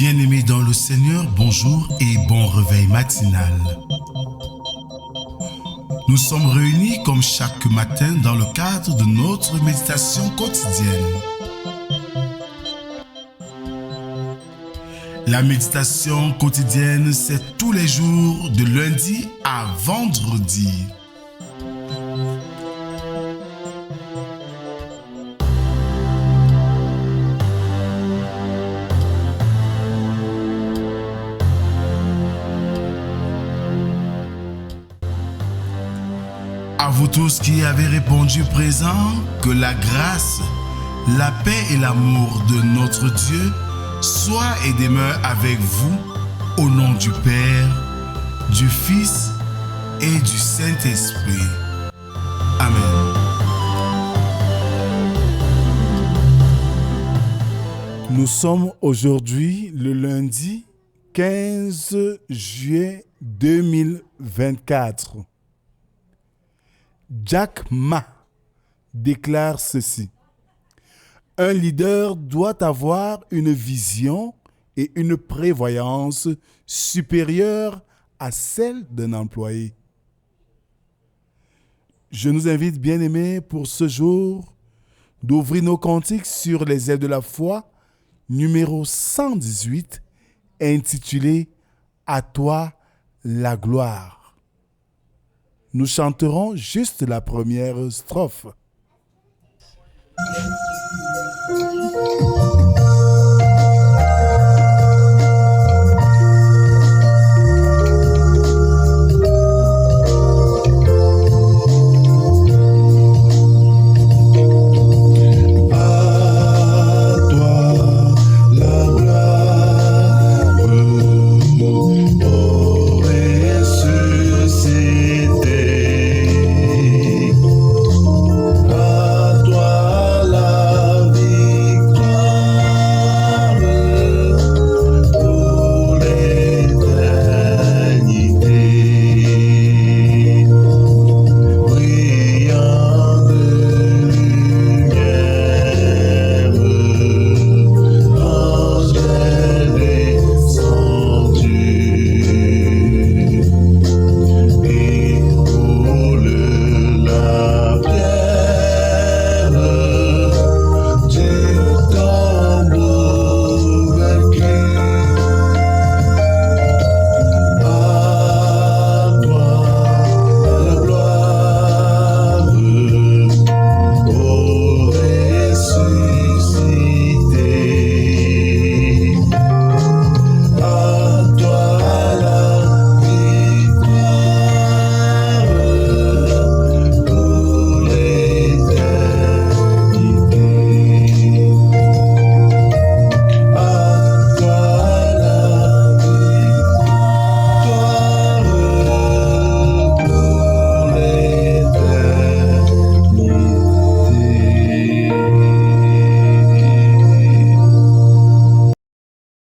Bien-aimés dans le Seigneur, bonjour et bon réveil matinal. Nous sommes réunis comme chaque matin dans le cadre de notre méditation quotidienne. La méditation quotidienne, c'est tous les jours de lundi à vendredi. À vous tous qui avez répondu présent, que la grâce, la paix et l'amour de notre Dieu soient et demeurent avec vous, au nom du Père, du Fils et du Saint-Esprit. Amen. Nous sommes aujourd'hui le lundi 15 juillet 2024. Jack Ma déclare ceci. Un leader doit avoir une vision et une prévoyance supérieure à celle d'un employé. Je nous invite, bien-aimés, pour ce jour, d'ouvrir nos cantiques sur les ailes de la foi, numéro 118, intitulé « À toi la gloire ». Nous chanterons juste la première strophe.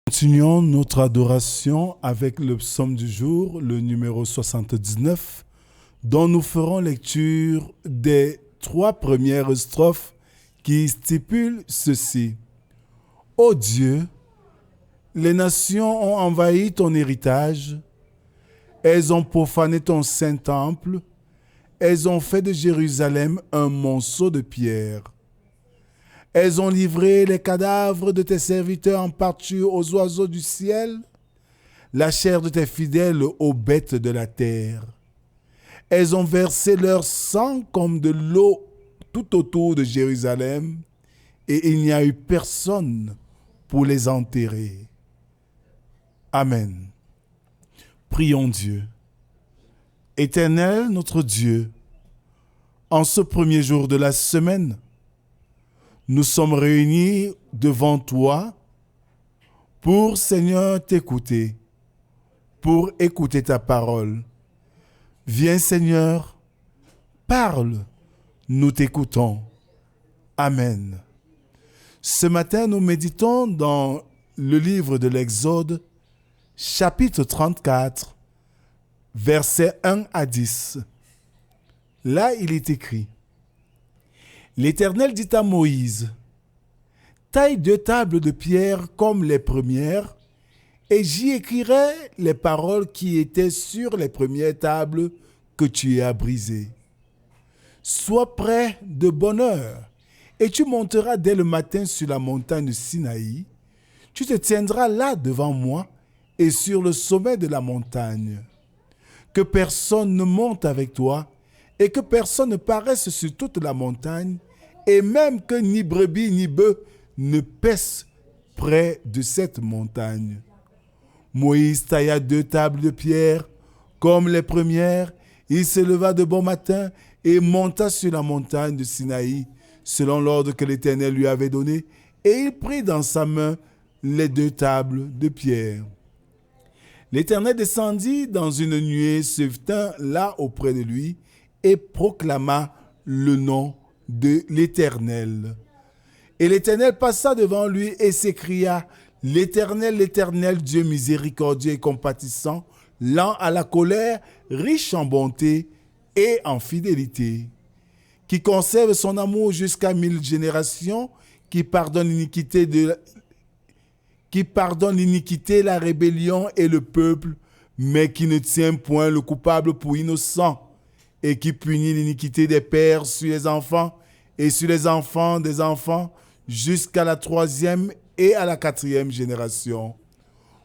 Continuons notre adoration avec le psaume du jour, le numéro 79, dont nous ferons lecture des 3 premières strophes qui stipulent ceci. Ô Dieu, les nations ont envahi ton héritage, elles ont profané ton saint temple, elles ont fait de Jérusalem un monceau de pierre. Elles ont livré les cadavres de tes serviteurs en pâture aux oiseaux du ciel, la chair de tes fidèles aux bêtes de la terre. Elles ont versé leur sang comme de l'eau tout autour de Jérusalem, et il n'y a eu personne pour les enterrer. Amen. Prions Dieu. Éternel notre Dieu, en ce premier jour de la semaine, nous sommes réunis devant toi pour, Seigneur, t'écouter, pour écouter ta parole. Viens, Seigneur, parle, nous t'écoutons. Amen. Ce matin, nous méditons dans le livre de l'Exode, chapitre 34, versets 1 à 10. Là, il est écrit: L'Éternel dit à Moïse, « Taille 2 tables de pierre comme les premières et j'y écrirai les paroles qui étaient sur les premières tables que tu as brisées. Sois prêt de bonne heure, et tu monteras dès le matin sur la montagne de Sinaï. Tu te tiendras là devant moi et sur le sommet de la montagne. Que personne ne monte avec toi et que personne ne paraisse sur toute la montagne, et même que ni brebis ni bœufs ne paissent près de cette montagne. Moïse tailla 2 tables de pierre comme les premières. Il se leva de bon matin et monta sur la montagne de Sinaï, selon l'ordre que l'Éternel lui avait donné, et il prit dans sa main les 2 tables de pierre. L'Éternel descendit dans une nuée, se tint là auprès de lui, et proclama le nom de l'Éternel. Et l'Éternel passa devant lui et s'écria: L'Éternel, l'Éternel, Dieu miséricordieux et compatissant, lent à la colère, riche en bonté et en fidélité, qui conserve son amour jusqu'à 1000 générations, qui pardonne l'iniquité, la rébellion et le peuple, mais qui ne tient point le coupable pour innocent, et qui punit l'iniquité des pères sur les enfants et sur les enfants des enfants, jusqu'à la 3e et à la 4e génération.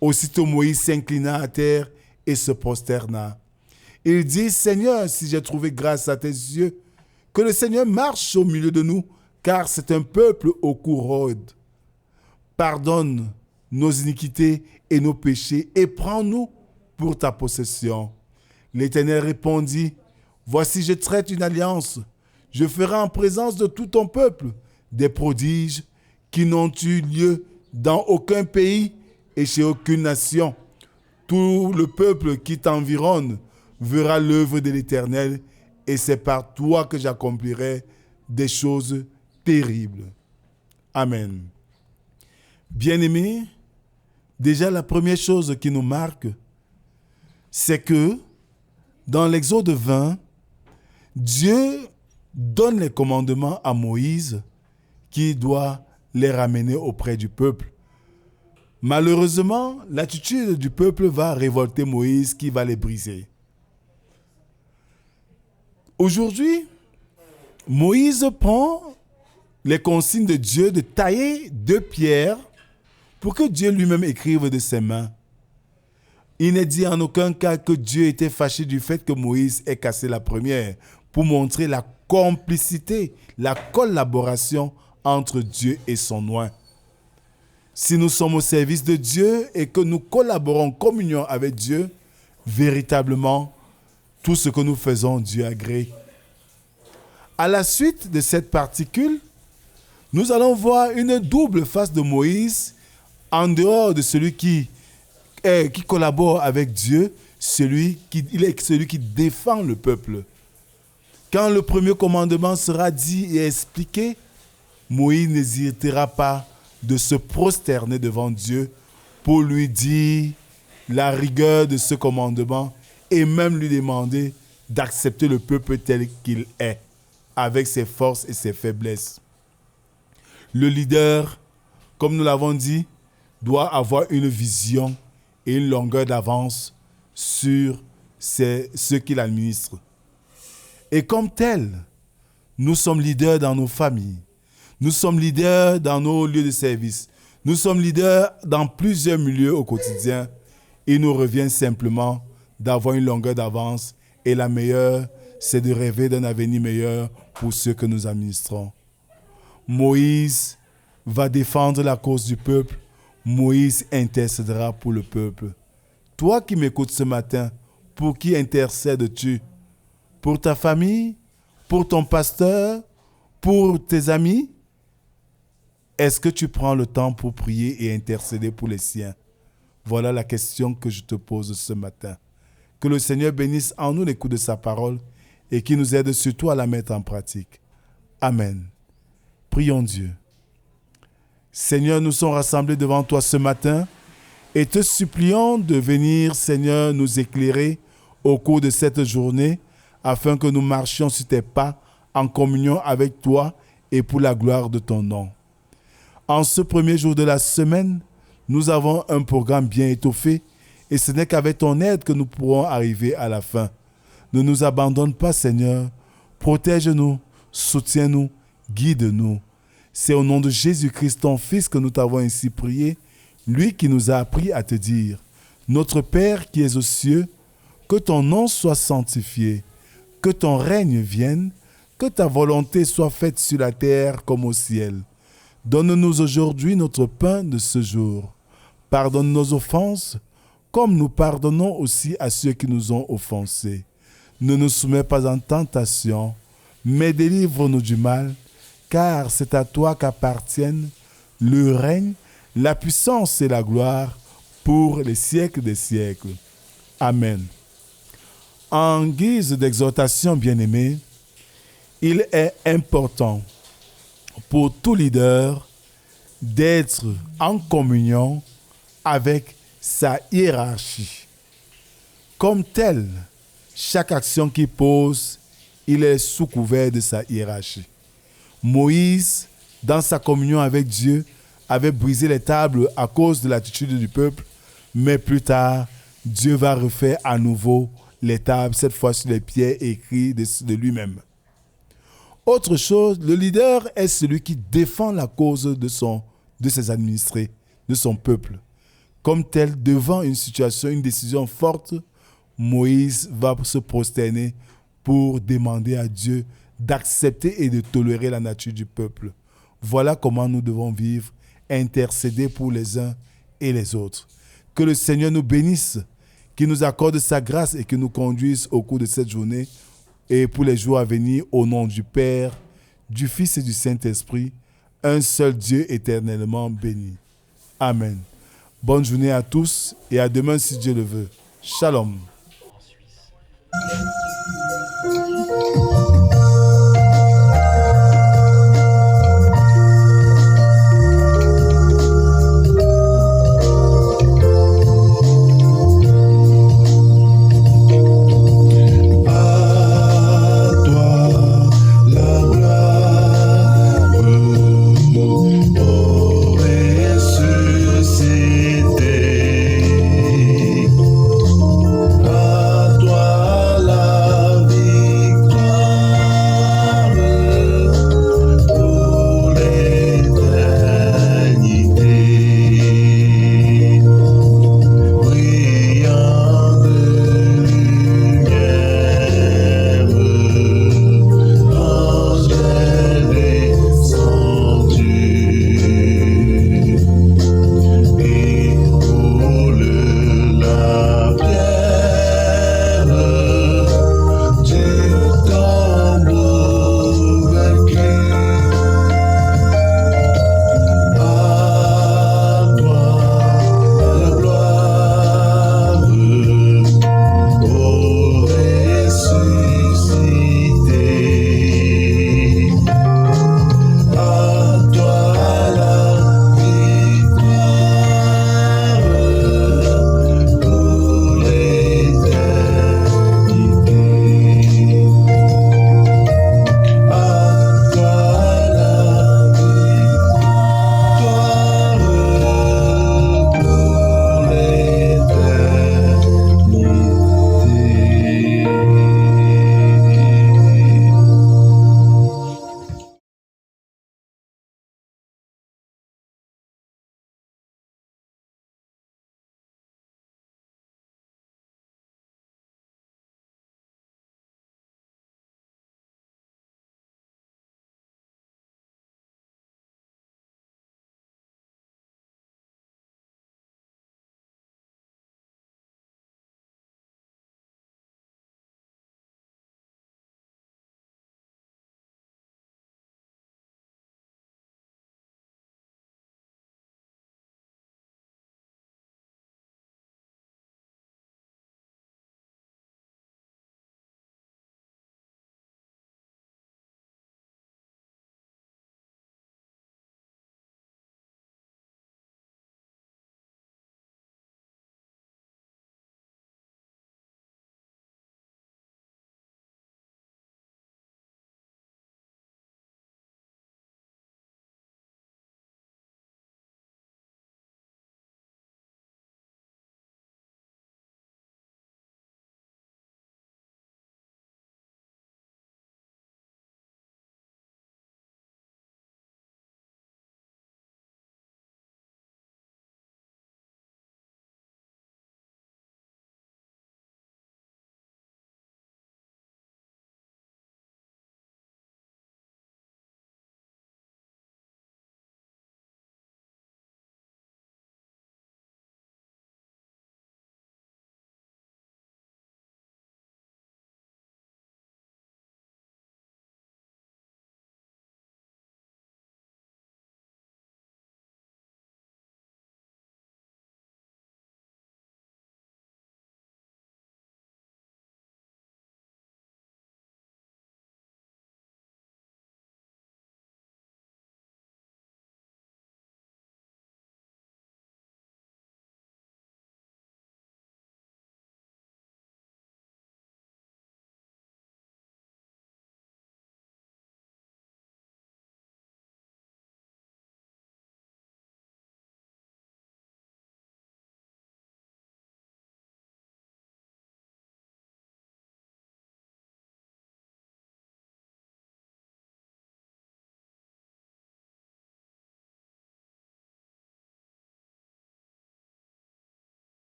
Aussitôt Moïse s'inclina à terre et se prosterna. Il dit: Seigneur, si j'ai trouvé grâce à tes yeux, que le Seigneur marche au milieu de nous, car c'est un peuple au cou rôde. Pardonne nos iniquités et nos péchés, et prends-nous pour ta possession. L'Éternel répondit: Voici, je traite une alliance. Je ferai en présence de tout ton peuple des prodiges qui n'ont eu lieu dans aucun pays et chez aucune nation. Tout le peuple qui t'environne verra l'œuvre de l'Éternel, et c'est par toi que j'accomplirai des choses terribles. Amen. Bien-aimés, déjà la première chose qui nous marque, c'est que dans l'Exode 20, Dieu donne les commandements à Moïse qui doit les ramener auprès du peuple. Malheureusement, l'attitude du peuple va révolter Moïse qui va les briser. Aujourd'hui, Moïse prend les consignes de Dieu de tailler 2 pierres pour que Dieu lui-même écrive de ses mains. Il n'est dit en aucun cas que Dieu était fâché du fait que Moïse ait cassé la première, pour montrer la complicité, la collaboration entre Dieu et son oint. Si nous sommes au service de Dieu et que nous collaborons en communion avec Dieu, véritablement, tout ce que nous faisons, Dieu agrée. À la suite de cette particule, nous allons voir une double face de Moïse, en dehors de celui qui collabore avec Dieu, il est celui qui défend le peuple. Quand le premier commandement sera dit et expliqué, Moïse n'hésitera pas de se prosterner devant Dieu pour lui dire la rigueur de ce commandement et même lui demander d'accepter le peuple tel qu'il est, avec ses forces et ses faiblesses. Le leader, comme nous l'avons dit, doit avoir une vision et une longueur d'avance sur ceux qu'il administre. Et comme tel, nous sommes leaders dans nos familles. Nous sommes leaders dans nos lieux de service. Nous sommes leaders dans plusieurs milieux au quotidien. Il nous revient simplement d'avoir une longueur d'avance. Et la meilleure, c'est de rêver d'un avenir meilleur pour ceux que nous administrons. Moïse va défendre la cause du peuple. Moïse intercédera pour le peuple. Toi qui m'écoutes ce matin, pour qui intercèdes-tu? Pour ta famille? Pour ton pasteur? Pour tes amis? Est-ce que tu prends le temps pour prier et intercéder pour les siens? Voilà la question que je te pose ce matin. Que le Seigneur bénisse en nous l'écoute de sa parole et qu'il nous aide surtout à la mettre en pratique. Amen. Prions Dieu. Seigneur, nous sommes rassemblés devant toi ce matin et te supplions de venir, Seigneur, nous éclairer au cours de cette journée afin que nous marchions sur tes pas en communion avec toi et pour la gloire de ton nom. En ce premier jour de la semaine, Nous avons un programme bien étoffé et ce n'est qu'avec ton aide que nous pourrons arriver à la fin. Ne nous abandonne pas, Seigneur. Protège-nous, soutiens-nous, guide-nous. C'est au nom de Jésus-Christ, ton Fils, que nous t'avons ainsi prié, lui qui nous a appris à te dire, Notre Père qui es aux cieux, que ton nom soit sanctifié, que ton règne vienne, que ta volonté soit faite sur la terre comme au ciel. Donne-nous aujourd'hui notre pain de ce jour. Pardonne nos offenses, comme nous pardonnons aussi à ceux qui nous ont offensés. Ne nous soumets pas en tentation, mais délivre-nous du mal, car c'est à toi qu'appartiennent le règne, la puissance et la gloire pour les siècles des siècles. Amen. En guise d'exhortation, bien-aimés, il est important pour tout leader d'être en communion avec sa hiérarchie. Comme tel, chaque action qu'il pose, il est sous couvert de sa hiérarchie. Moïse, dans sa communion avec Dieu, avait brisé les tables à cause de l'attitude du peuple, mais plus tard, Dieu va refaire à nouveau les tables, cette fois sur les pierres écrites de lui-même. Autre chose, le leader est celui qui défend la cause de ses administrés, de son peuple. Comme tel, devant une situation, une décision forte, Moïse va se prosterner pour demander à Dieu d'accepter et de tolérer la nature du peuple. Voilà comment nous devons vivre, intercéder pour les uns et les autres. Que le Seigneur nous bénisse, qu'il nous accorde sa grâce et qu'il nous conduise au cours de cette journée et pour les jours à venir, au nom du Père, du Fils et du Saint-Esprit, un seul Dieu éternellement béni. Amen. Bonne journée à tous et à demain si Dieu le veut. Shalom.